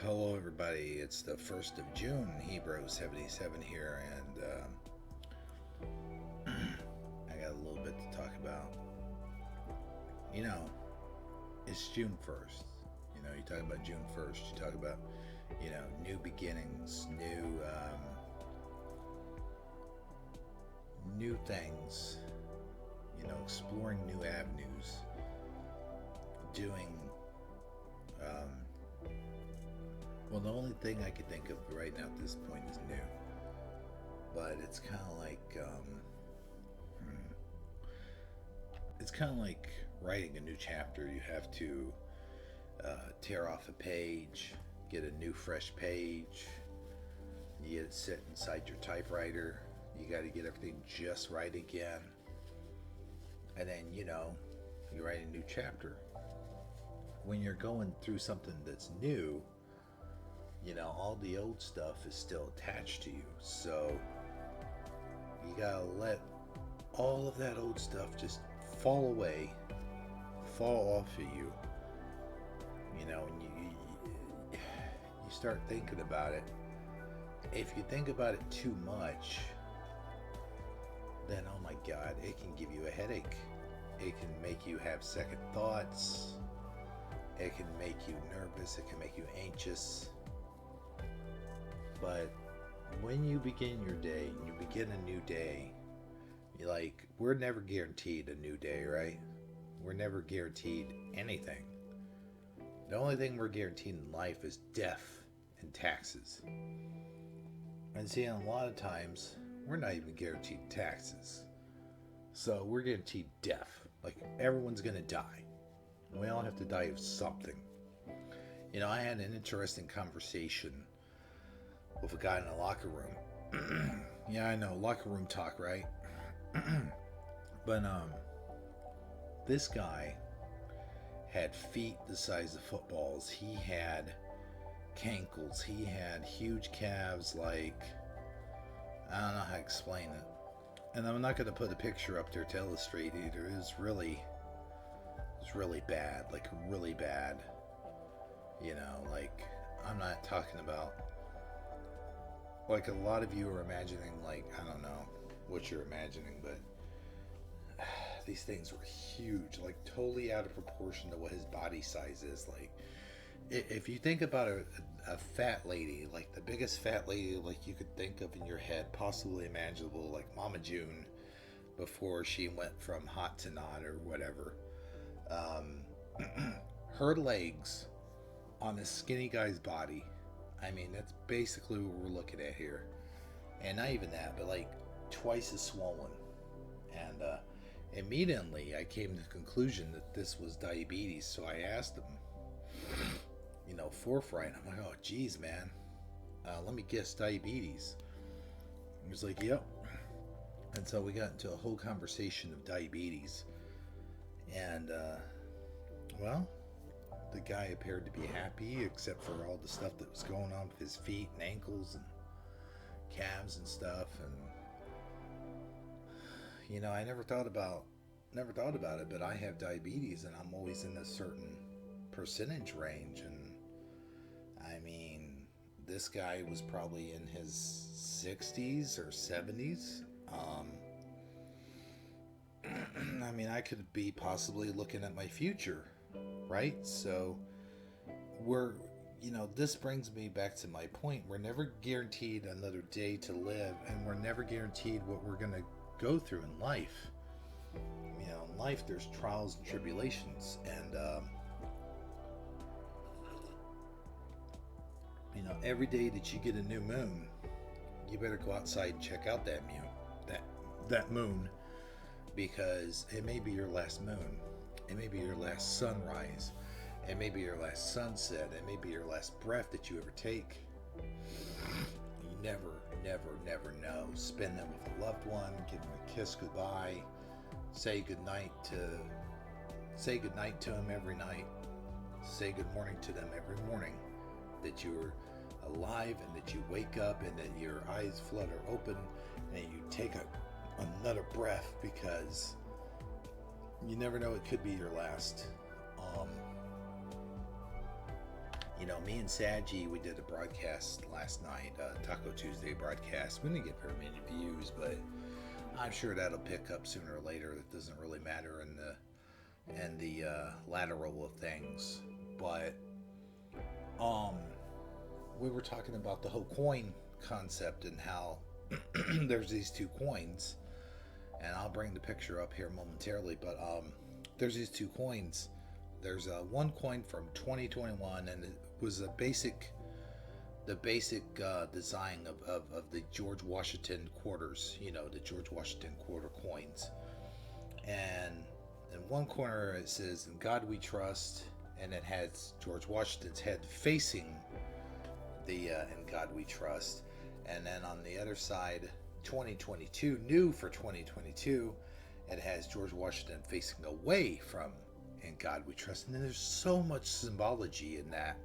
Hello, everybody. It's the 1st of June, Hebrew 77 here, and I got a little bit to talk about. You know, it's June 1st. You talk about June 1st, you talk about, new beginnings, new things, exploring new avenues, doing, well, the only thing I could think of right now at this point is new. But it's kind of like writing a new chapter. You have to tear off a page, get a new fresh page. You get it sit inside your typewriter. You got to get everything just right again, and then you write a new chapter. When you're going through something that's new, all the old stuff is still attached to you. So you gotta let all of that old stuff just fall away, fall off of you. And you start thinking about it. If you think about it too much, then oh my God, it can give you a headache. It can make you have second thoughts. It can make you nervous. It can make you anxious. But when you begin your day, you begin a new day, we're never guaranteed a new day, right? We're never guaranteed anything. The only thing we're guaranteed in life is death and taxes. And see, a lot of times, we're not even guaranteed taxes. So we're guaranteed death. Like, everyone's gonna die. We all have to die of something. I had an interesting conversation with a guy in a locker room. Yeah, I know, locker room talk, right? But this guy had feet the size of footballs. He had cankles. He had huge calves. Like, I don't know how to explain it. And I'm not going to put a picture up there to illustrate either. It's really bad. Like, really bad. I'm not talking about, like, a lot of you are imagining, like, I don't know what you're imagining, but these things were huge, like totally out of proportion to what his body size is. Like, if you think about a fat lady, like the biggest fat lady like you could think of in your head, possibly imaginable, like Mama June before she went from hot to not or whatever. Her legs on a skinny guy's body. I mean, that's basically what we're looking at here. And not even that, but like twice as swollen. And immediately I came to the conclusion that this was diabetes. So I asked him, forthright. I'm like, oh, geez, man. Let me guess, diabetes. He was like, yep. And so we got into a whole conversation of diabetes. And, well, the guy appeared to be happy, except for all the stuff that was going on with his feet and ankles and calves and stuff. And I never thought about it, but I have diabetes, and I'm always in a certain percentage range. And I mean, this guy was probably in his 60s or 70s. I mean, I could be possibly looking at my future, right? So this brings me back to my point. We're never guaranteed another day to live, and we're never guaranteed what we're going to go through in life. In life, there's trials and tribulations, and every day that you get a new moon, you better go outside and check out that moon, because it may be your last moon, it may be your last sunrise, it may be your last sunset, it may be your last breath that you ever take. You never know. Spend them with a loved one, give them a kiss goodbye, say goodnight to them every night, say good morning to them every morning, that you're alive and that you wake up and that your eyes flutter open and you take another breath, because you never know, it could be your last. Me and Saji, we did a broadcast last night, Taco Tuesday broadcast. We didn't get very many views, but I'm sure that'll pick up sooner or later. It doesn't really matter in the lateral of things. But we were talking about the whole coin concept and how there's these two coins, and I'll bring the picture up here momentarily. But there's these two coins. There's one coin from 2021, and it was the basic design of the George Washington quarters, the George Washington quarter coins. And in one corner it says, "In God We Trust," and it has George Washington's head facing the "In God We Trust." And then on the other side, 2022, new for 2022, it has George Washington facing away from "In God We Trust." And then there's so much symbology in that.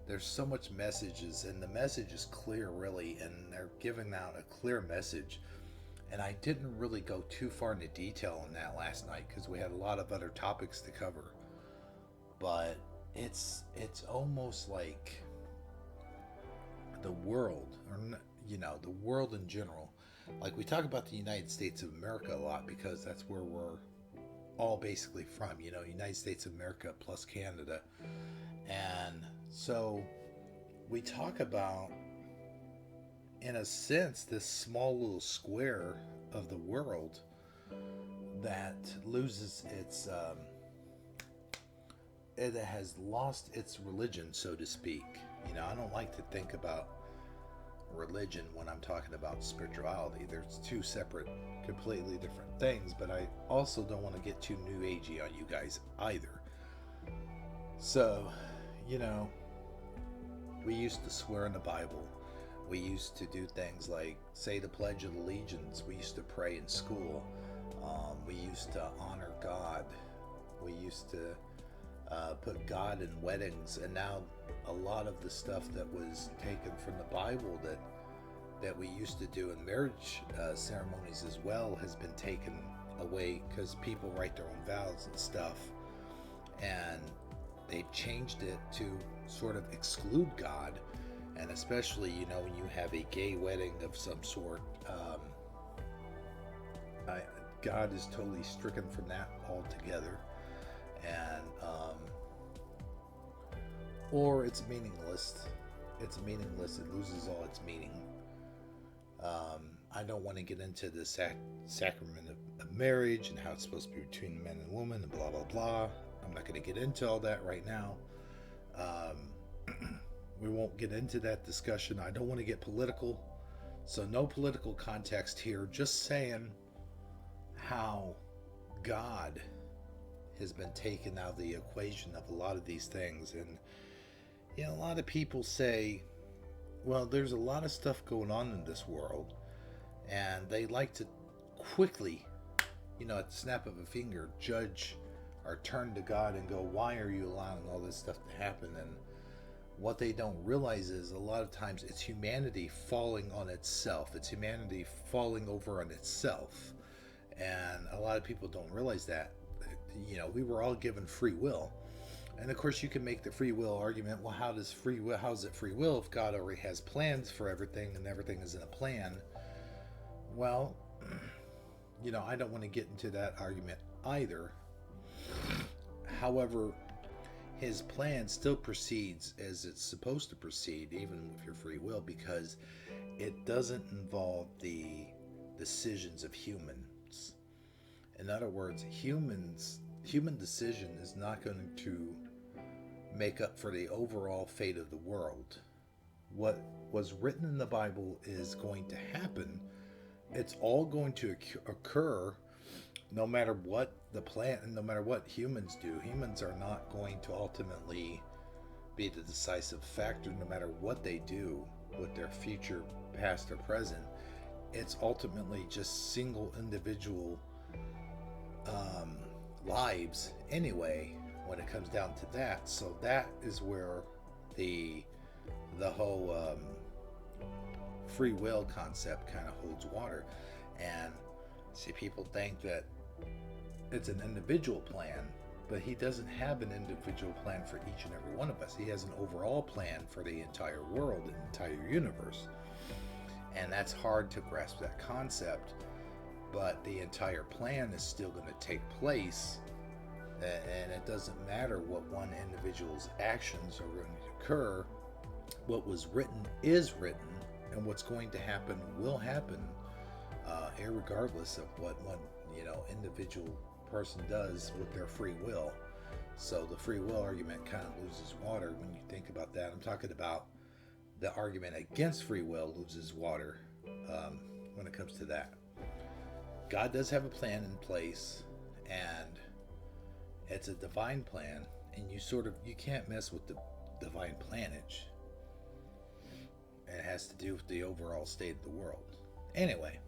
There's so much messages, and the message is clear, really, and they're giving out a clear message. And I didn't really go too far into detail on that last night because we had a lot of other topics to cover. But it's almost like the world, or the world in general. Like, we talk about the United States of America a lot because that's where we're all basically from. United States of America plus Canada. And so we talk about, in a sense, this small little square of the world that loses its it has lost its religion, so to speak. I don't like to think about religion when I'm talking about spirituality. There's two separate, completely different things, but I also don't want to get too new agey on you guys either. So, we used to swear in the Bible. We used to do things like say the Pledge of Allegiance. We used to pray in school. We used to honor God. We used to put God in weddings. And now a lot of the stuff that was taken from the Bible that we used to do in marriage ceremonies as well has been taken away because people write their own vows and stuff. And they've changed it to sort of exclude God. And especially, when you have a gay wedding of some sort, God is totally stricken from that altogether. And, or it's meaningless. It's meaningless. It loses all its meaning. I don't want to get into the sacrament of marriage and how it's supposed to be between the man and woman and blah, blah, blah. I'm not going to get into all that right now. We won't get into that discussion. I don't want to get political. So no political context here. Just saying how God has been taken out of the equation of a lot of these things. And, a lot of people say, well, there's a lot of stuff going on in this world. And they like to quickly, at the snap of a finger, judge or turn to God and go, why are you allowing all this stuff to happen? And what they don't realize is a lot of times it's humanity falling on itself. It's humanity falling over on itself. And a lot of people don't realize that. We were all given free will. And of course you can make the free will argument, well, how is it free will if God already has plans for everything and everything is in a plan? Well, I don't want to get into that argument either. However, his plan still proceeds as it's supposed to proceed, even with your free will, because it doesn't involve the decisions of humans. In other words, human decision is not going to make up for the overall fate of the world. What was written in the Bible is going to happen. It's all going to occur no matter what the plan, no matter what humans do. Humans are not going to ultimately be the decisive factor no matter what they do with their future, past or present. It's ultimately just single individual lives anyway when it comes down to that. So that is where the whole free will concept kind of holds water. And see, people think that it's an individual plan, but he doesn't have an individual plan for each and every one of us. He has an overall plan for the entire world and entire universe. And that's hard to grasp that concept, but the entire plan is still going to take place, and it doesn't matter what one individual's actions are going to occur. What was written is written, and what's going to happen will happen, irregardless of what one individual person does with their free will. So the free will argument kind of loses water when you think about that. I'm talking about the argument against free will loses water when it comes to that. God does have a plan in place, and it's a divine plan, and you can't mess with the divine planage. It has to do with the overall state of the world. Anyway,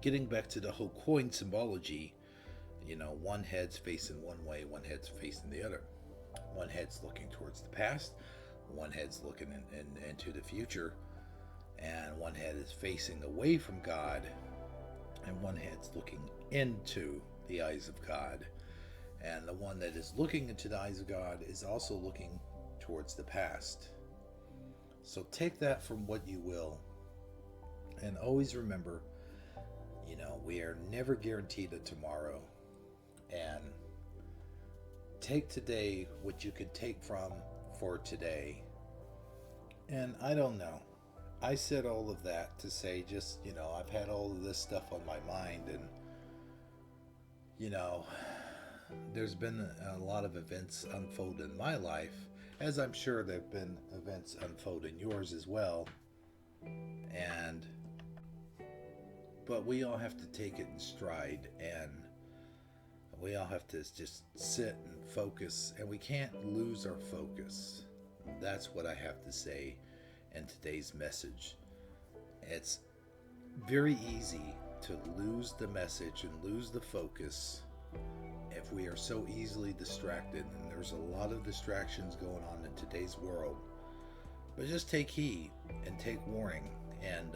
getting back to the whole coin symbology, one head's facing one way, one head's facing the other. One head's looking towards the past, one head's looking into the future, and one head is facing away from God, and one head's looking into the eyes of God. And the one that is looking into the eyes of God is also looking towards the past. So take that from what you will, and always remember, we are never guaranteed a tomorrow. And take today what you could take from for today. And I don't know. I said all of that to say just, I've had all of this stuff on my mind, and, there's been a lot of events unfold in my life, as I'm sure there have been events unfold in yours as well. But we all have to take it in stride, and we all have to just sit and focus, and we can't lose our focus. That's what I have to say in today's message. It's very easy to lose the message and lose the focus if we are so easily distracted, and there's a lot of distractions going on in today's world. But just take heed and take warning, and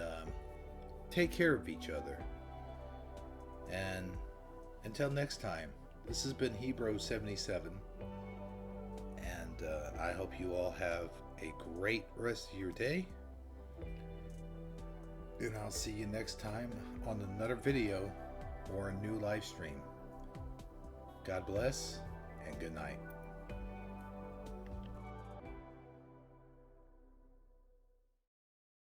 take care of each other. And until next time, this has been Hebrew 77, and I hope you all have a great rest of your day, and I'll see you next time on another video or a new live stream. God bless, and good night.